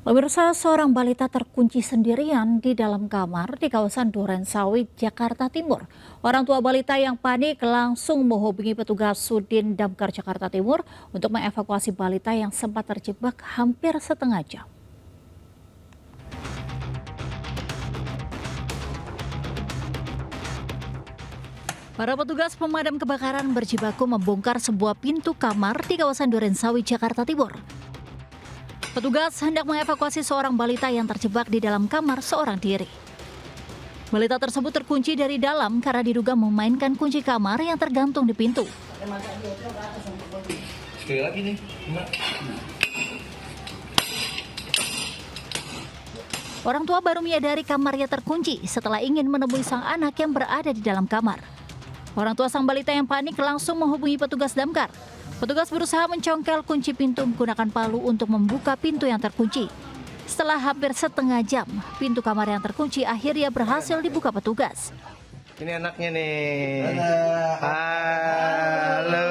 Pemirsa, seorang balita terkunci sendirian di dalam kamar di kawasan Duren Sawit, Jakarta Timur. Orang tua balita yang panik langsung menghubungi petugas Sudin Damkar Jakarta Timur untuk mengevakuasi balita yang sempat terjebak hampir setengah jam. Para petugas pemadam kebakaran berjibaku membongkar sebuah pintu kamar di kawasan Duren Sawit, Jakarta Timur. Petugas hendak mengevakuasi seorang balita yang terjebak di dalam kamar seorang diri. Balita tersebut terkunci dari dalam karena diduga memainkan kunci kamar yang tergantung di pintu. Sekali lagi nih, Orang tua baru menyadari kamarnya terkunci setelah ingin menemui sang anak yang berada di dalam kamar. Orang tua sang balita yang panik langsung menghubungi petugas damkar. Petugas berusaha mencongkel kunci pintu menggunakan palu untuk membuka pintu yang terkunci. Setelah hampir setengah jam, pintu kamar yang terkunci akhirnya berhasil dibuka petugas. Ini anaknya nih. Halo.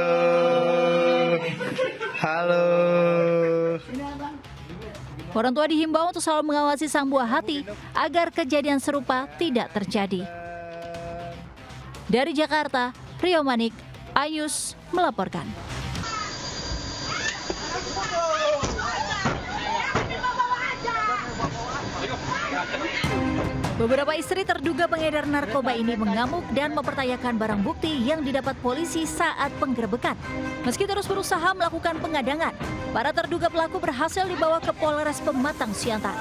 Halo. Orang tua dihimbau untuk selalu mengawasi sang buah hati agar kejadian serupa tidak terjadi. Dari Jakarta, Rio Manik, Ayus melaporkan. Beberapa istri terduga pengedar narkoba ini mengamuk dan mempertanyakan barang bukti yang didapat polisi saat penggerebekan. Meski terus berusaha melakukan pengadangan, para terduga pelaku berhasil dibawa ke Polres Pematang Siantar.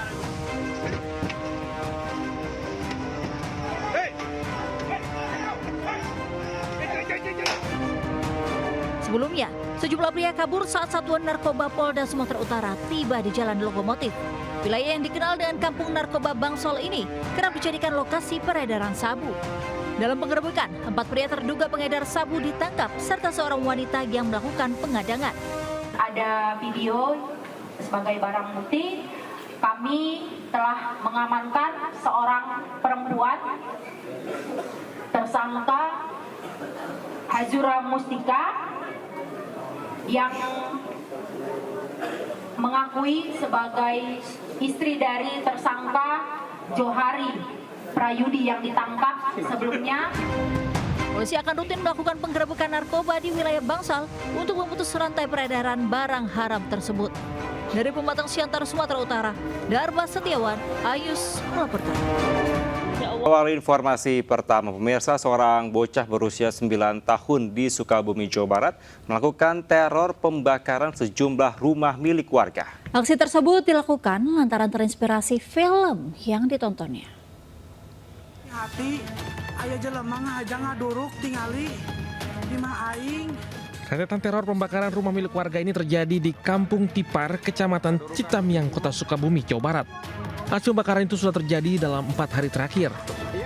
Sebelumnya, sejumlah pria kabur saat Satuan Narkoba Polda Sumatera Utara tiba di Jalan Lokomotif. Wilayah yang dikenal dengan Kampung Narkoba Bangsol ini kerap dijadikan lokasi peredaran sabu. Dalam penggerebekan, 4 pria terduga pengedar sabu ditangkap serta seorang wanita yang melakukan pengadangan. Ada video sebagai barang bukti. Kami telah mengamankan seorang perempuan tersangka Hazura Mustika yang mengakui sebagai istri dari tersangka Johari Prayudi yang ditangkap sebelumnya. Polisi akan rutin melakukan penggerebekan narkoba di wilayah Bangsal untuk memutus rantai peredaran barang haram tersebut. Dari Pematang Siantar, Sumatera Utara, Darba Setiawan, Ayus melaporkan. Awal informasi pertama, pemirsa, seorang bocah berusia 9 tahun di Sukabumi, Jawa Barat melakukan teror pembakaran sejumlah rumah milik warga. Aksi tersebut dilakukan lantaran terinspirasi film yang ditontonnya. Hati, aya jelema jangan duruk tingali di mah aing. Rentetan teror pembakaran rumah milik warga ini terjadi di Kampung Tipar, Kecamatan Citamiang, Kota Sukabumi, Jawa Barat. Aksi pembakaran itu sudah terjadi dalam 4 hari terakhir.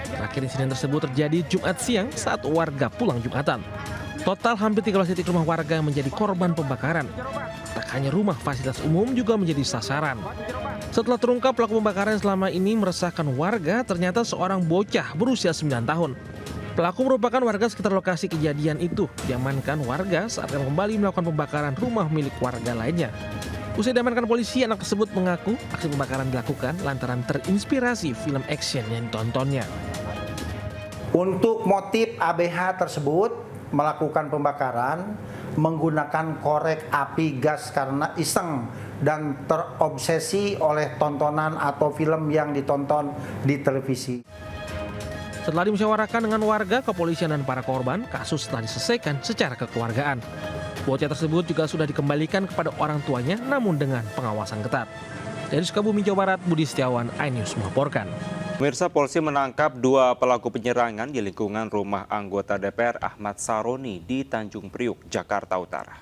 Terakhir insiden tersebut terjadi Jumat siang saat warga pulang Jumatan. Total hampir 13 titik rumah warga menjadi korban pembakaran. Tak hanya rumah, fasilitas umum juga menjadi sasaran. Setelah terungkap pelaku pembakaran selama ini meresahkan warga, ternyata seorang bocah berusia 9 tahun. Pelaku merupakan warga sekitar lokasi kejadian itu. Diamankan warga saat akan kembali melakukan pembakaran rumah milik warga lainnya. Usai diamankan polisi, anak tersebut mengaku aksi pembakaran dilakukan lantaran terinspirasi film action yang ditontonnya. Untuk motif ABH tersebut melakukan pembakaran menggunakan korek api gas karena iseng dan terobsesi oleh tontonan atau film yang ditonton di televisi. Setelah dimusyawarahkan dengan warga, kepolisian dan para korban, kasus telah diselesaikan secara kekeluargaan. Bocah tersebut juga sudah dikembalikan kepada orang tuanya namun dengan pengawasan ketat. Dari Sukabumi, Jawa Barat, Budi Setiawan, iNews melaporkan. Pemirsa, polisi menangkap 2 pelaku penyerangan di lingkungan rumah anggota DPR Ahmad Saroni di Tanjung Priuk, Jakarta Utara.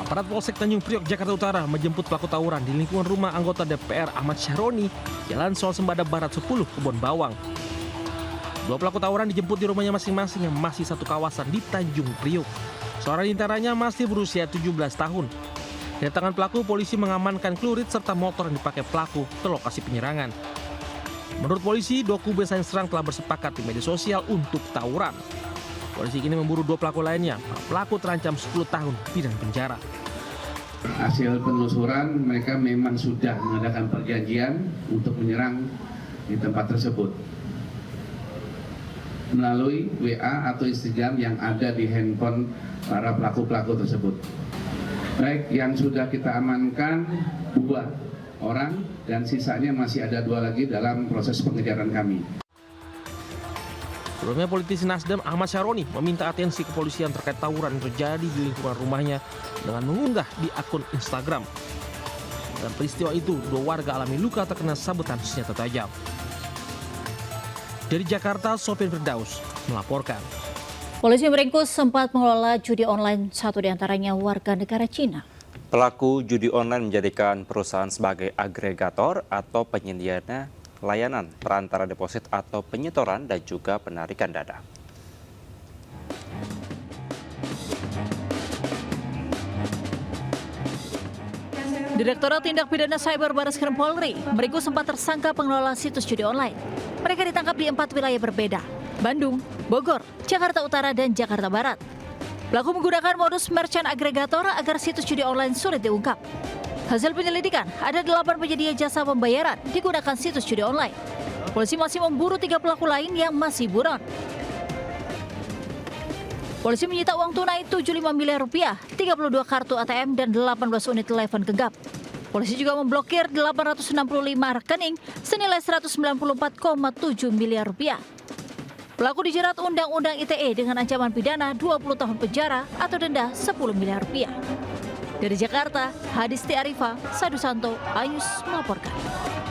Aparat Polsek Tanjung Priok, Jakarta Utara menjemput pelaku tawuran di lingkungan rumah anggota DPR Ahmad Saroni, Jalan Sol Sembada Barat 10, Kebon Bawang. 2 pelaku tawuran dijemput di rumahnya masing-masing yang masih satu kawasan di Tanjung Priok. Seorang diantaranya masih berusia 17 tahun. Dari tangan pelaku, polisi mengamankan celurit serta motor yang dipakai pelaku ke lokasi penyerangan. Menurut polisi, 2 kubu saling serang telah bersepakat di media sosial untuk tawuran. Polisi kini memburu 2 pelaku lainnya. Pelaku terancam 10 tahun pidana penjara. Hasil penelusuran mereka memang sudah mengadakan perjanjian untuk menyerang di tempat tersebut melalui WA atau Instagram yang ada di handphone para pelaku-pelaku tersebut. Baik, yang sudah kita amankan 2 orang dan sisanya masih ada 2 lagi dalam proses pengejaran kami. Sebelumnya politisi Nasdem Ahmad Syaroni meminta atensi kepolisian terkait tawuran yang terjadi di lingkungan rumahnya dengan mengunggah di akun Instagram. Dan peristiwa itu 2 warga alami luka terkena sabetan senjata tajam. Dari Jakarta, Sofyan Firdaus melaporkan. Polisi meringkus 4 pengelola judi online, 1 diantaranya warga negara Cina. Pelaku judi online menjadikan perusahaan sebagai agregator atau penyedia layanan perantara deposit atau penyetoran dan juga penarikan dana. Direktorat Tindak Pidana Cyber Barreskrim Polri meringkus 4 tersangka pengelola situs judi online. Mereka ditangkap di 4 wilayah berbeda: Bandung, Bogor, Jakarta Utara, dan Jakarta Barat. Pelaku menggunakan modus merchant agregator agar situs judi online sulit diungkap. Hasil penyelidikan, ada 8 penyedia jasa pembayaran digunakan situs judi online. Polisi masih memburu 3 pelaku lain yang masih buron. Polisi menyita uang tunai 75 miliar rupiah, 32 kartu ATM, dan 18 unit telepon genggam. Polisi juga memblokir 865 rekening senilai 194,7 miliar rupiah. Pelaku dijerat Undang-Undang ITE dengan ancaman pidana 20 tahun penjara atau denda 10 miliar rupiah. Dari Jakarta, Hadisti Arifa, Sadu Santo, Ayus melaporkan.